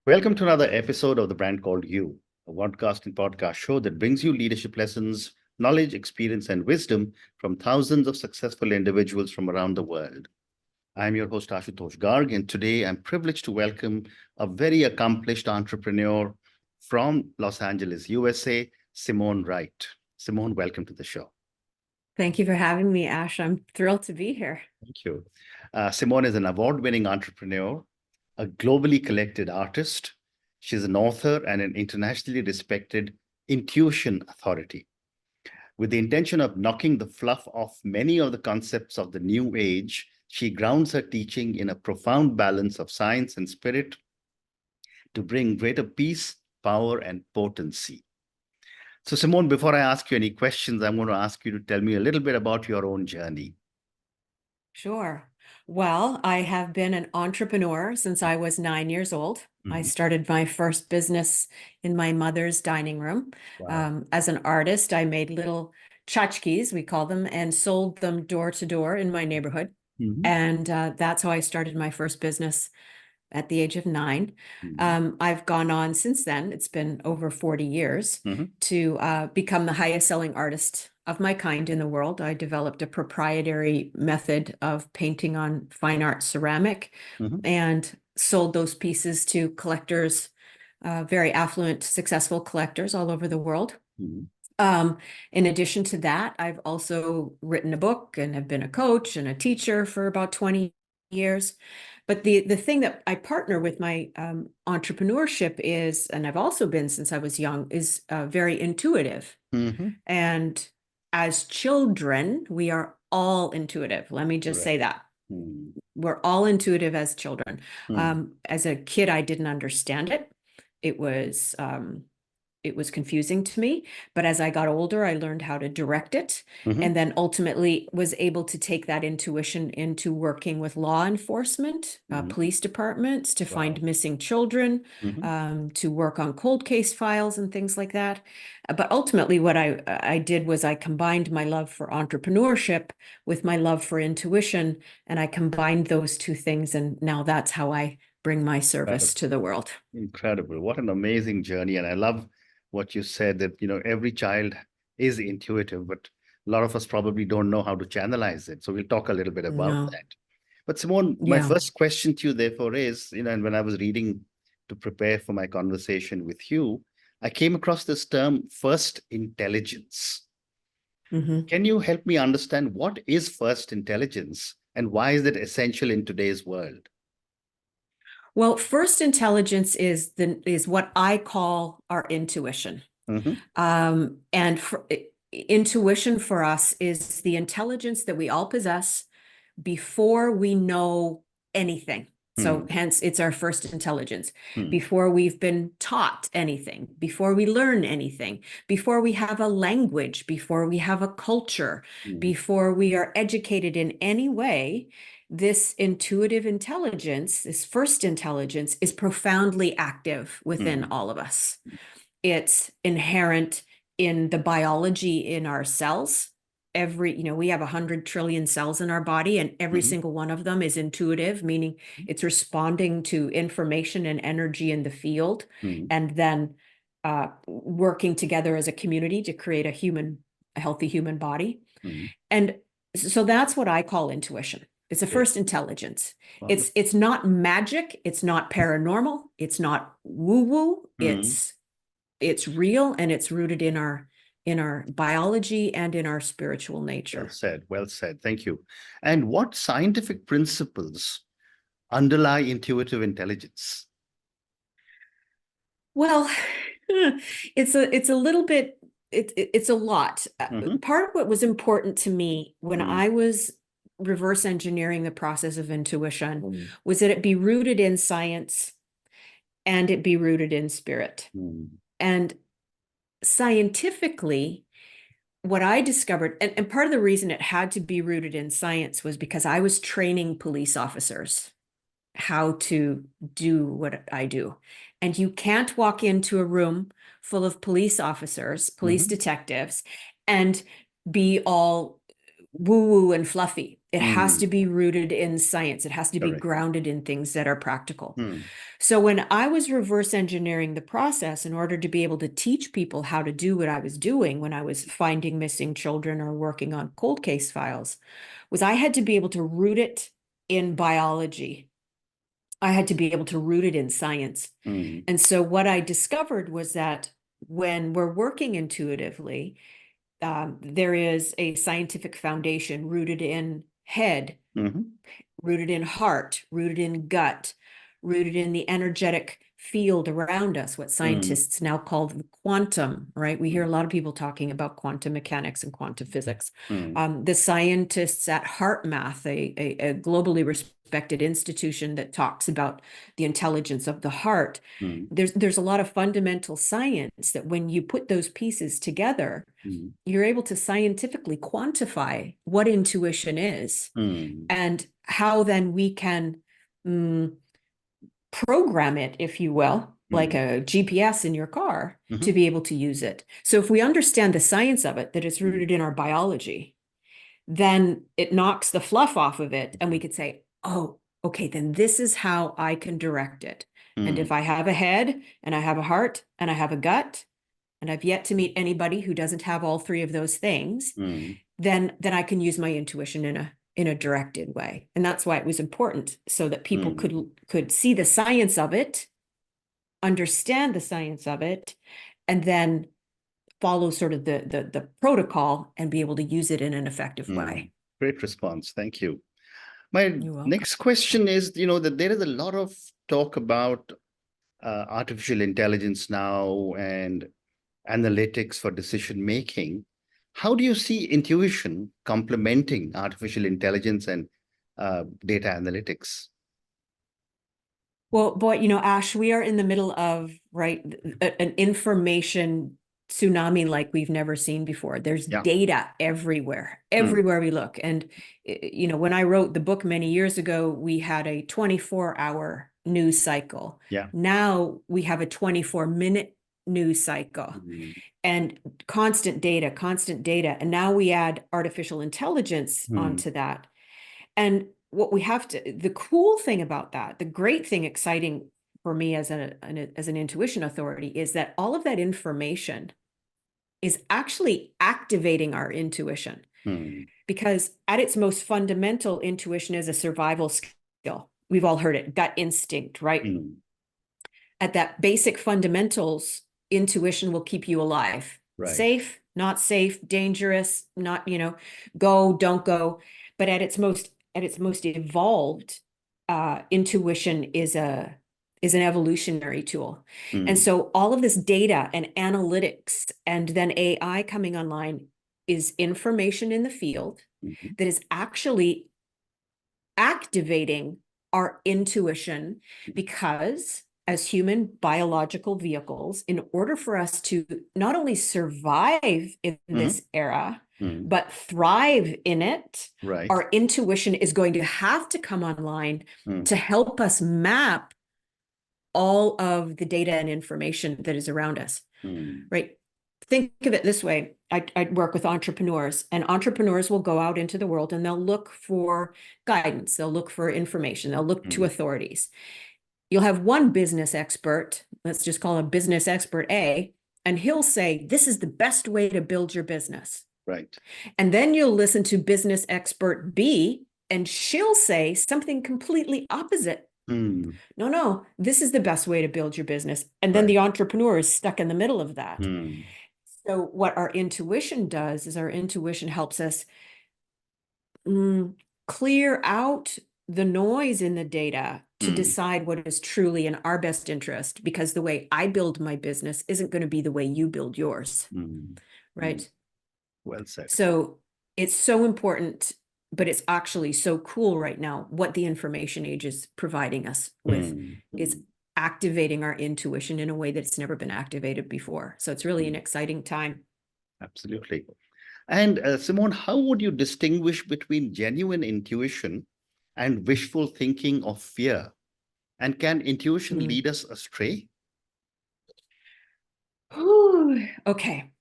Welcome to another episode of The Brand Called You, a podcast and podcast show that brings you leadership lessons, knowledge, experience, and wisdom from thousands of successful individuals from around the world. I'm your host, Ashutosh Garg, and today I'm privileged to welcome a very accomplished entrepreneur from Los Angeles, USA, Simone Wright. Simone, welcome to the show. Thank you for having me, Ash. I'm thrilled to be here. Thank you. Simone is an award-winning entrepreneur, a globally collected artist. She's an author and an internationally respected intuition authority. With the intention of knocking the fluff off many of the concepts of the new age, she grounds her teaching in a profound balance of science and spirit to bring greater peace, power, and potency. So, Simone, before I ask you any questions, I'm going to ask you to tell me a little bit about your own journey. Sure. Well, I have been an entrepreneur since I was 9 years old. I started my first business in my mother's dining room. Wow. As an artist, I made little tchotchkes, we call them, and sold them door to door in my neighborhood. And that's how I started my first business at the age of 9. I've gone on since then, it's been over 40 years, to become the highest selling artist of my kind in the world. I developed a proprietary method of painting on fine art ceramic and sold those pieces to collectors, very affluent, successful collectors all over the world. In addition to that, I've also written a book and have been a coach and a teacher for about 20 years. But the thing that I partner with my entrepreneurship is, and I've also been since I was young, is very intuitive. And as children, we are all intuitive. Let me just say that. We're all intuitive as children. As a kid, I didn't understand it. It was confusing to me, but as I got older, I learned how to direct it, and then ultimately was able to take that intuition into working with law enforcement, police departments, to find missing children, to work on cold case files and things like that. But ultimately, what I did was I combined my love for entrepreneurship with my love for intuition, and I combined those two things, and now that's how I bring my service to the world. Incredible. What an amazing journey. And I love what you said that, every child is intuitive, but a lot of us probably don't know how to channelize it. So we'll talk a little bit about that. But Simone, my first question to you, therefore, is, and when I was reading to prepare for my conversation with you, I came across this term, first intelligence. Can you help me understand what is first intelligence and why is it essential in today's world? Well, first intelligence is what I call our intuition. Intuition for us is the intelligence that we all possess before we know anything. So hence, it's our first intelligence. Before we've been taught anything, before we learn anything, before we have a language, before we have a culture, before we are educated in any way, this intuitive intelligence, this first intelligence, is profoundly active within all of us. It's inherent in the biology in our cells. We have 100 trillion cells in our body, and every single one of them is intuitive, meaning it's responding to information and energy in the field, and then working together as a community to create a healthy human body. And so that's what I call intuition. It's a first intelligence. It's not magic. It's not paranormal. It's not woo-woo. It's real, and it's rooted in our biology and in our spiritual nature. Well said. Well said. Thank you. And what scientific principles underlie intuitive intelligence? Well, it's a little bit, it's a lot. Part of what was important to me when I was reverse engineering the process of intuition was that it be rooted in science and it be rooted in spirit. And scientifically, what I discovered, and part of the reason it had to be rooted in science was because I was training police officers how to do what I do. And you can't walk into a room full of police officers, police detectives, and be all woo-woo and fluffy. It has to be rooted in science. It has to be Correct. grounded in things that are practical. So when I was reverse engineering the process in order to be able to teach people how to do what I was doing when I was finding missing children or working on cold case files, was I had to be able to root it in biology. I had to be able to root it in science. And so what I discovered was that when we're working intuitively, there is a scientific foundation rooted in head, rooted in heart, rooted in gut, rooted in the energetic field around us, what scientists now call the quantum, right? We hear a lot of people talking about quantum mechanics and quantum physics. The scientists at HeartMath, a globally respected institution that talks about the intelligence of the heart, there's a lot of fundamental science that when you put those pieces together, you're able to scientifically quantify what intuition is and how then we can program it, if you will, like a GPS in your car to be able to use it. So if we understand the science of it, that it's rooted in our biology, then it knocks the fluff off of it. And we could say, oh, okay, then this is how I can direct it. And if I have a head and I have a heart and I have a gut, and I've yet to meet anybody who doesn't have all three of those things, then I can use my intuition in a directed way. And that's why it was important, so that people could see the science of it, understand the science of it, and then follow sort of the protocol and be able to use it in an effective way. Great response. Thank you. My You're welcome. next question is, that there is a lot of talk about artificial intelligence now and analytics for decision making. How do you see intuition complementing artificial intelligence and data analytics? Well, boy, Ash, we are in the middle of, an information tsunami like we've never seen before. There's data everywhere we look. And, when I wrote the book many years ago, we had a 24-hour news cycle. Now we have a 24-minute news cycle and constant data. And now we add artificial intelligence onto that. And what we have to, the cool thing about that, the great thing, exciting for me as an intuition authority, is that all of that information is actually activating our intuition. Because at its most fundamental, intuition is a survival skill. We've all heard it, gut instinct, right? At that basic fundamentals, intuition will keep you alive. Safe, not safe, dangerous, not, go, don't go. But at its most evolved, intuition is an evolutionary tool. And so all of this data and analytics and then AI coming online is information in the field that is actually activating our intuition, because as human biological vehicles, in order for us to not only survive in this era, but thrive in it, our intuition is going to have to come online to help us map all of the data and information that is around us, right? Think of it this way. I work with entrepreneurs, and entrepreneurs will go out into the world and they'll look for guidance. They'll look for information. They'll look to authorities. You'll have one business expert, let's just call him business expert A, and he'll say, this is the best way to build your business. And then you'll listen to business expert B, and she'll say something completely opposite. No, this is the best way to build your business. And then the entrepreneur is stuck in the middle of that. So what our intuition does is our intuition helps us clear out the noise in the data to decide what is truly in our best interest, because the way I build my business isn't going to be the way you build yours. Right? Well said. So it's so important, but it's actually so cool right now what the information age is providing us with. It's activating our intuition in a way that's never been activated before. So it's really an exciting time. Absolutely. And Simone, how would you distinguish between genuine intuition and wishful thinking or fear? And can intuition lead us astray? Okay.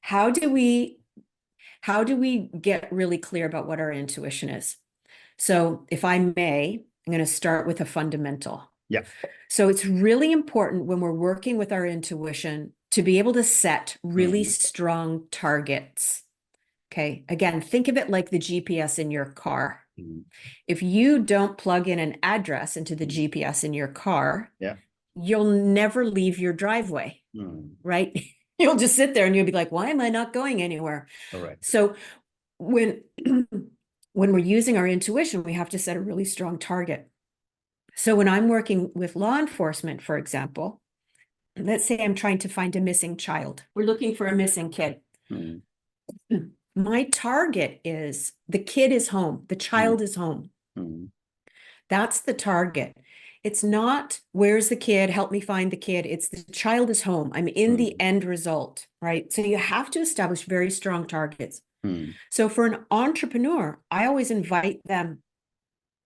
How do we how do we get really clear about what our intuition is? So if I may, I'm going to start with a fundamental. Yeah. So it's really important when we're working with our intuition to be able to set really strong targets. Okay. Again, think of it like the GPS in your car. If you don't plug in an address into the GPS in your car, you'll never leave your driveway, right? You'll just sit there and you'll be like, why am I not going anywhere? All right. So when we're using our intuition, we have to set a really strong target. So when I'm working with law enforcement, for example, let's say I'm trying to find a missing child. We're looking for a missing kid. My target is the kid is home. The child is home. That's the target. It's not, where's the kid? Help me find the kid. It's the child is home. I'm in the end result, right? So you have to establish very strong targets. So for an entrepreneur, I always invite them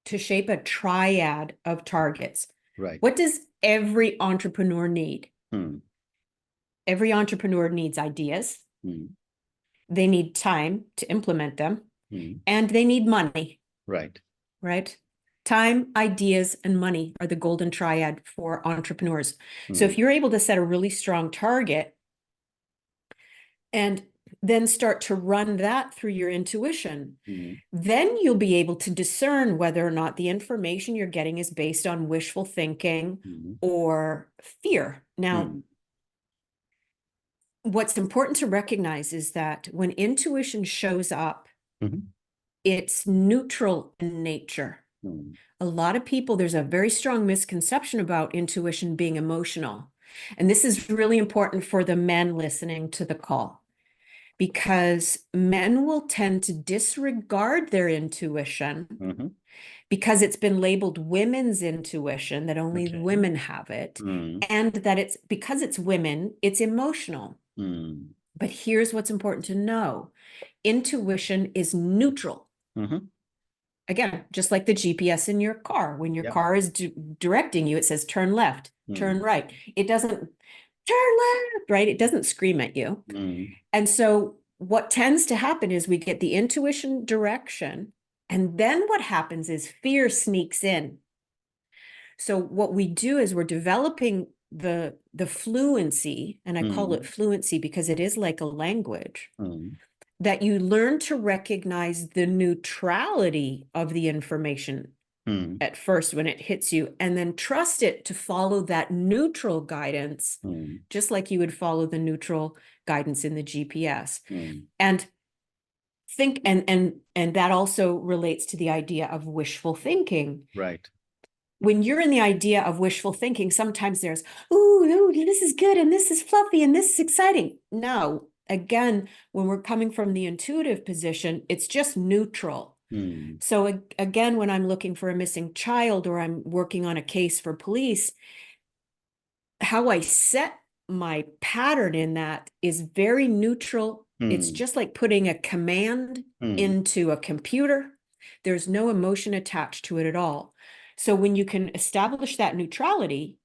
to shape a triad of targets. Right. What does every entrepreneur need? Every entrepreneur needs ideas. They need time to implement them, and they need money. Right. Right. Time, ideas, and money are the golden triad for entrepreneurs. So if you're able to set a really strong target and then start to run that through your intuition, then you'll be able to discern whether or not the information you're getting is based on wishful thinking or fear. Now, what's important to recognize is that when intuition shows up, it's neutral in nature. A lot of people, there's a very strong misconception about intuition being emotional. And this is really important for the men listening to the call, because men will tend to disregard their intuition because it's been labeled women's intuition, that only women have it, and that it's because it's women, it's emotional. But here's what's important to know. Intuition is neutral. Again, just like the GPS in your car. When your car is directing you, it says turn left, turn right. It doesn't turn left, right? It doesn't scream at you. And so what tends to happen is we get the intuition direction, and then what happens is fear sneaks in. So what we do is we're developing the fluency, and I call it fluency because it is like a language, that you learn to recognize the neutrality of the information at first when it hits you, and then trust it to follow that neutral guidance, just like you would follow the neutral guidance in the GPS. And think, and that also relates to the idea of wishful thinking. Right. When you're in the idea of wishful thinking, sometimes there's, ooh, this is good, and this is fluffy, and this is exciting. No. Again, when we're coming from the intuitive position, it's just neutral. So again, when I'm looking for a missing child or I'm working on a case for police, how I set my pattern in that is very neutral. It's just like putting a command into a computer. There's no emotion attached to it at all. So when you can establish that neutrality,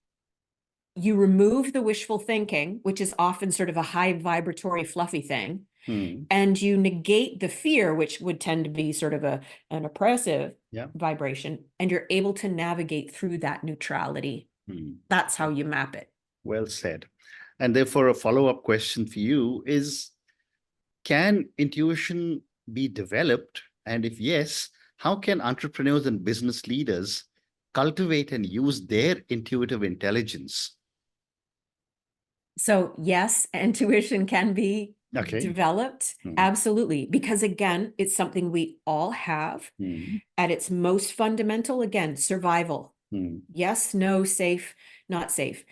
you remove the wishful thinking, which is often sort of a high vibratory, fluffy thing, and you negate the fear, which would tend to be sort of an oppressive vibration, and you're able to navigate through that neutrality. That's how you map it. Well said. And therefore, a follow-up question for you is, can intuition be developed? And if yes, how can entrepreneurs and business leaders cultivate and use their intuitive intelligence? So yes, intuition can be developed. Absolutely. Because again, it's something we all have. At its most fundamental, again, survival. Yes, no, safe, not safe.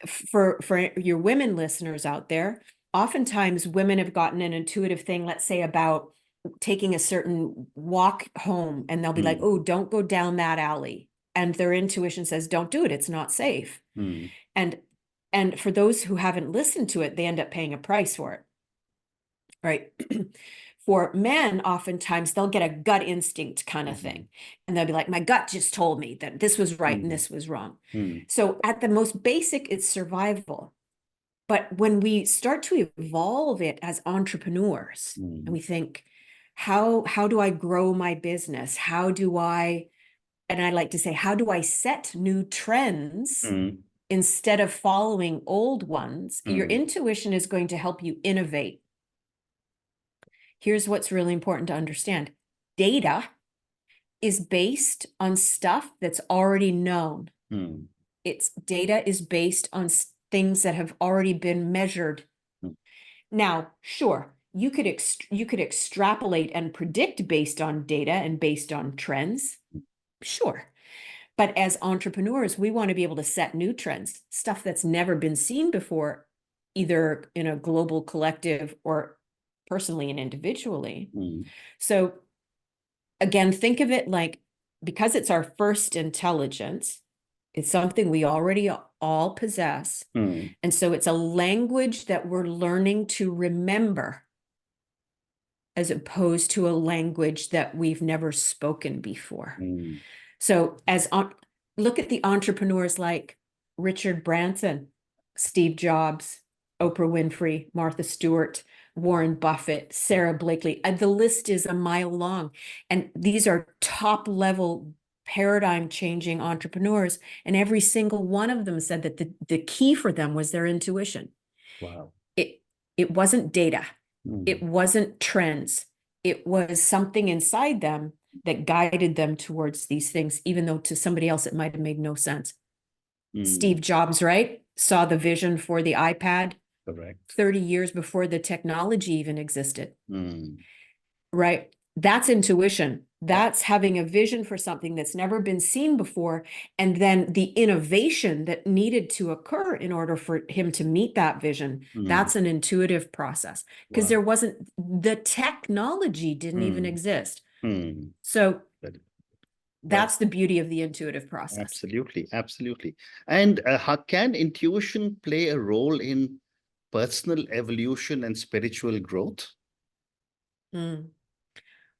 For your women listeners out there, oftentimes women have gotten an intuitive thing, let's say about taking a certain walk home, and they'll be like, oh, don't go down that alley. And their intuition says, don't do it. It's not safe. And for those who haven't listened to it, they end up paying a price for it, right? For men, oftentimes they'll get a gut instinct kind of thing. And they'll be like, my gut just told me that this was right and this was wrong. So at the most basic, it's survival. But when we start to evolve it as entrepreneurs, and we think, how do I grow my business? How do I, and I like to say, how do I set new trends instead of following old ones? Your intuition is going to help you innovate. Here's what's really important to understand. Data is based on stuff that's already known. Its data is based on things that have already been measured. Now, sure, you could extrapolate and predict based on data and based on trends. Sure. But as entrepreneurs, we want to be able to set new trends, stuff that's never been seen before, either in a global collective or personally and individually. So again, think of it like, because it's our first intelligence, it's something we already all possess. And so it's a language that we're learning to remember, as opposed to a language that we've never spoken before. So look at the entrepreneurs like Richard Branson, Steve Jobs, Oprah Winfrey, Martha Stewart, Warren Buffett, Sarah Blakely. The list is a mile long. And these are top level paradigm changing entrepreneurs. And every single one of them said that the key for them was their intuition. Wow. It wasn't data. It wasn't trends. It was something inside them that guided them towards these things, even though to somebody else it might have made no sense. Steve Jobs, right? Saw the vision for the iPad. Correct. 30 years before the technology even existed. Right? That's intuition. That's having a vision for something that's never been seen before. And then the innovation that needed to occur in order for him to meet that vision. That's an intuitive process, because there wasn't, the technology didn't even exist. So that's the beauty of the intuitive process. Absolutely. Absolutely. And how can intuition play a role in personal evolution and spiritual growth?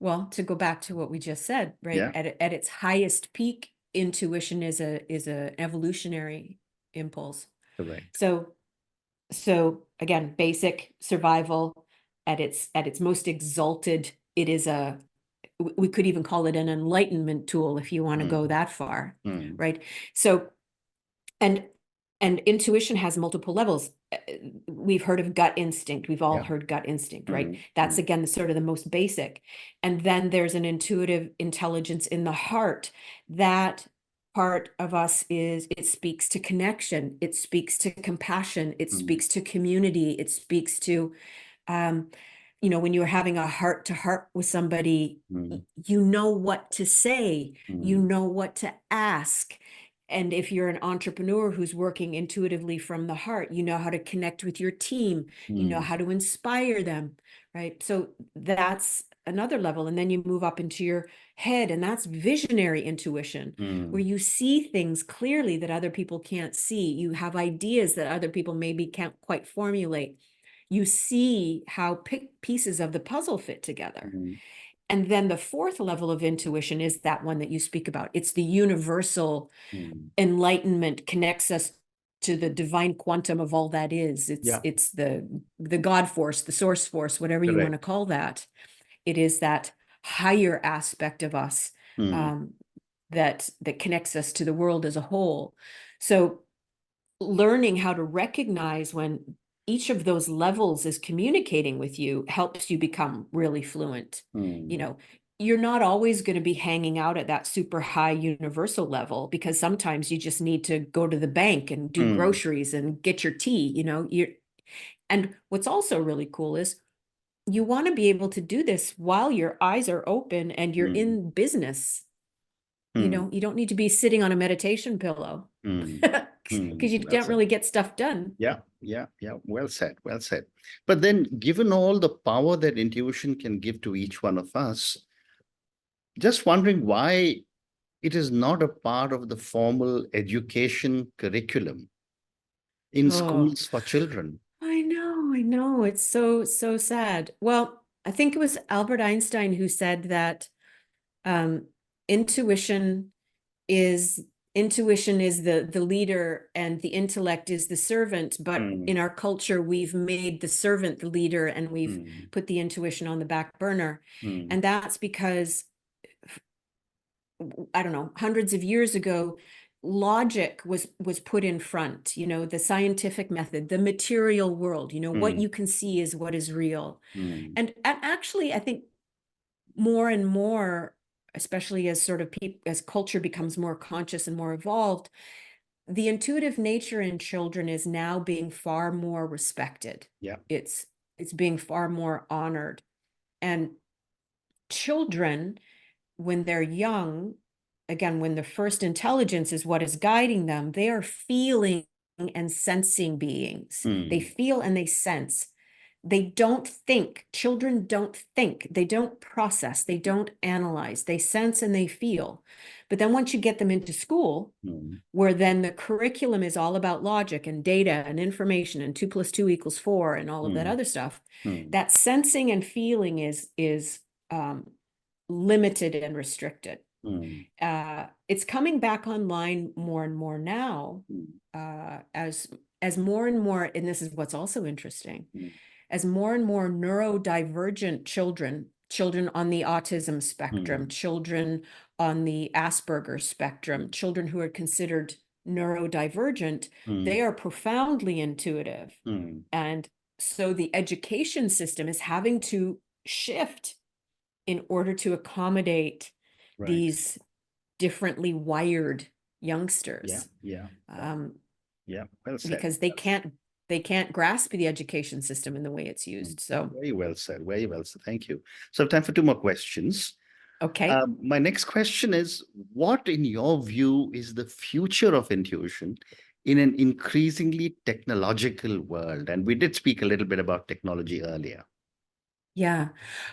Well, to go back to what we just said, right? At its highest peak, intuition is an evolutionary impulse. Correct. So again, basic survival at its most exalted, it is we could even call it an enlightenment tool if you want to go that far, right? So, and intuition has multiple levels. We've heard of gut instinct. We've all heard gut instinct, right? That's again sort of the most basic. And then there's an intuitive intelligence in the heart. That part of us it speaks to connection. It speaks to compassion. It speaks to community. It speaks to, when you're having a heart to heart with somebody, you know what to say, you know what to ask. And if you're an entrepreneur who's working intuitively from the heart, you know how to connect with your team, you know how to inspire them, right? So that's another level. And then you move up into your head, and that's visionary intuition, where you see things clearly that other people can't see. You have ideas that other people maybe can't quite formulate. You see how pieces of the puzzle fit together. And then the fourth level of intuition is that one that you speak about. It's the universal enlightenment, connects us to the divine quantum of all that is. It's the God force, the source force, whatever you want to call that. It is that higher aspect of us that connects us to the world as a whole. So learning how to recognize when each of those levels is communicating with you helps you become really fluent. You're not always going to be hanging out at that super high universal level, because sometimes you just need to go to the bank and do groceries and get your tea, and what's also really cool is you want to be able to do this while your eyes are open and you're in business. You don't need to be sitting on a meditation pillow because you don't really get stuff done. Yeah. Well said. Well said. But then, given all the power that intuition can give to each one of us, just wondering why it is not a part of the formal education curriculum in schools for children. I know. It's so sad. Well, I think it was Albert Einstein who said that intuition is intuition is the leader and the intellect is the servant, but in our culture we've made the servant the leader and we've put the intuition on the back burner. And that's because, I don't know, hundreds of years ago, logic was put in front, you know, the scientific method, the material world, you know, what you can see is what is real. And actually, I think more and more, especially as sort of as culture becomes more conscious and more evolved, the intuitive nature in children is now being far more respected. Yeah. It's being far more honored. And children, when they're young, again, when the first intelligence is what is guiding them, they are feeling and sensing beings. They feel and they sense. They don't think. Children don't think. They don't process. They don't analyze. They sense and they feel. But then once you get them into school, where then the curriculum is all about logic and data and information and 2 + 2 = 4 and all of that other stuff, that sensing and feeling is limited and restricted. It's coming back online more and more now, as more and more, and this is what's also interesting, as more and more neurodivergent children on the autism spectrum, children on the Asperger's spectrum, children who are considered neurodivergent, they are profoundly intuitive. And so the education system is having to shift in order to accommodate these differently wired youngsters. Yeah. Well said. Because they can't grasp the education system in the way it's used. So very well said. Very well said. Thank you. So I have time for 2 more questions. Okay. My next question is, what in your view is the future of intuition in an increasingly technological world? And we did speak a little bit about technology earlier. Yeah.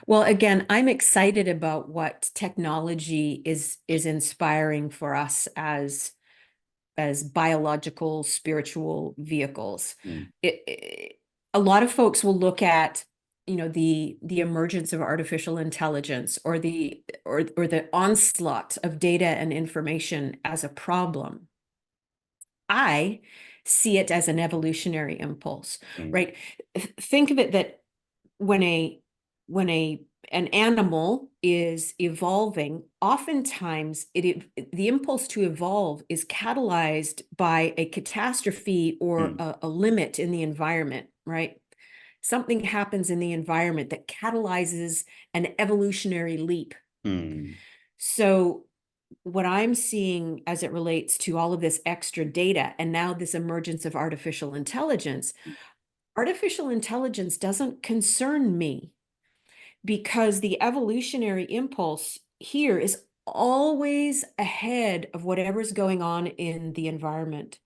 Well, again, I'm excited about what technology is inspiring for us as biological, spiritual vehicles. A lot of folks will look at, you know, the emergence of artificial intelligence or the onslaught of data and information as a problem. I see it as an evolutionary impulse, right? Think of it that when an animal is evolving, oftentimes the impulse to evolve is catalyzed by a catastrophe or a limit in the environment, right? Something happens in the environment that catalyzes an evolutionary leap. So what I'm seeing as it relates to all of this extra data and now this emergence of artificial intelligence doesn't concern me, because the evolutionary impulse here is always ahead of whatever's going on in the environment.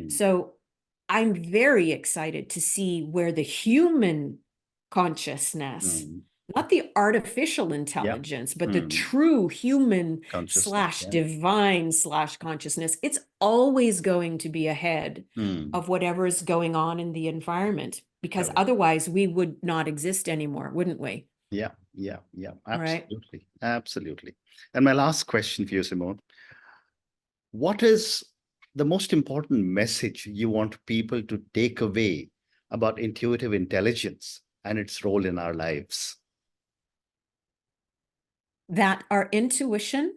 So I'm very excited to see where the human consciousness, not the artificial intelligence, but the true human / divine / consciousness, it's always going to be ahead of whatever is going on in the environment, because otherwise we would not exist anymore, wouldn't we? Yeah. Absolutely. Right. Absolutely. And my last question for you, Simone, what is the most important message you want people to take away about intuitive intelligence and its role in our lives? That our intuition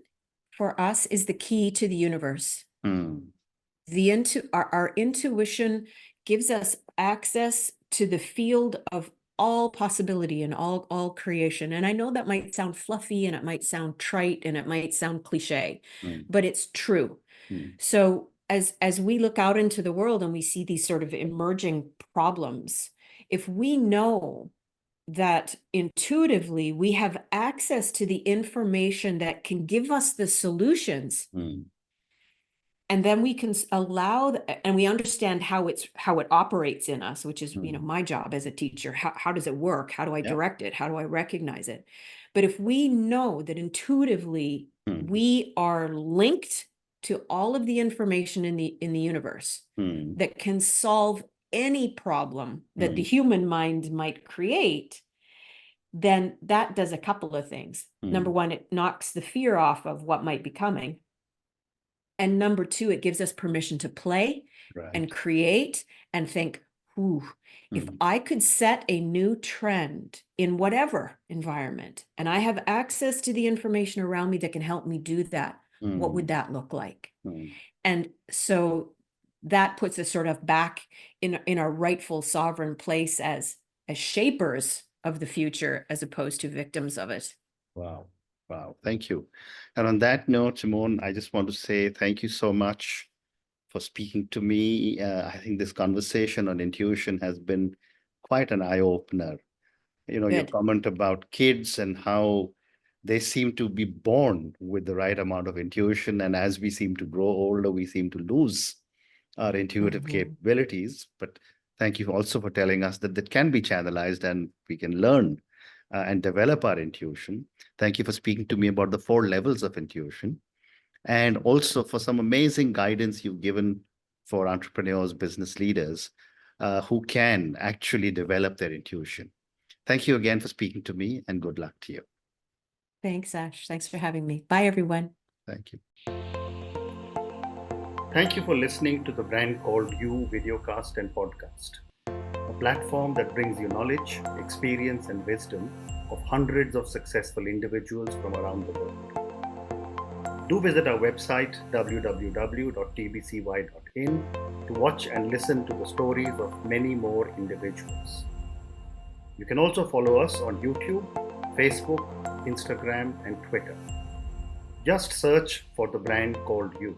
for us is the key to the universe. Our intuition gives us access to the field of all possibility and all creation. And I know that might sound fluffy and it might sound trite and it might sound cliche, but it's true. So as we look out into the world and we see these sort of emerging problems, if we know that intuitively we have access to the information that can give us the solutions, and then we can allow, and we understand how it operates in us, which is, you know, my job as a teacher. How does it work? How do I direct it? How do I recognize it? But if we know that intuitively we are linked to all of the information in the universe that can solve any problem that the human mind might create, then that does a couple of things. Number one, it knocks the fear off of what might be coming. And number two, it gives us permission to play and create and think, ooh, if I could set a new trend in whatever environment, and I have access to the information around me that can help me do that, what would that look like? And so that puts us sort of back in our rightful sovereign place as shapers of the future, as opposed to victims of it. Wow. Wow. Thank you. And on that note, Simone, I just want to say thank you so much for speaking to me. I think this conversation on intuition has been quite an eye-opener. Your comment about kids and how they seem to be born with the right amount of intuition. And as we seem to grow older, we seem to lose our intuitive capabilities. But thank you also for telling us that that can be channelized and we can learn and develop our intuition. Thank you for speaking to me about the 4 levels of intuition, and also for some amazing guidance you've given for entrepreneurs, business leaders who can actually develop their intuition. Thank you again for speaking to me, and good luck to you. Thanks, Ash. Thanks for having me. Bye, everyone. Thank you. Thank you for listening to the Brand Called You videocast and podcast, a platform that brings you knowledge, experience, and wisdom of hundreds of successful individuals from around the world. Do visit our website www.tbcy.in to watch and listen to the stories of many more individuals. You can also follow us on YouTube, Facebook, Instagram, and Twitter. Just search for the Brand Called You.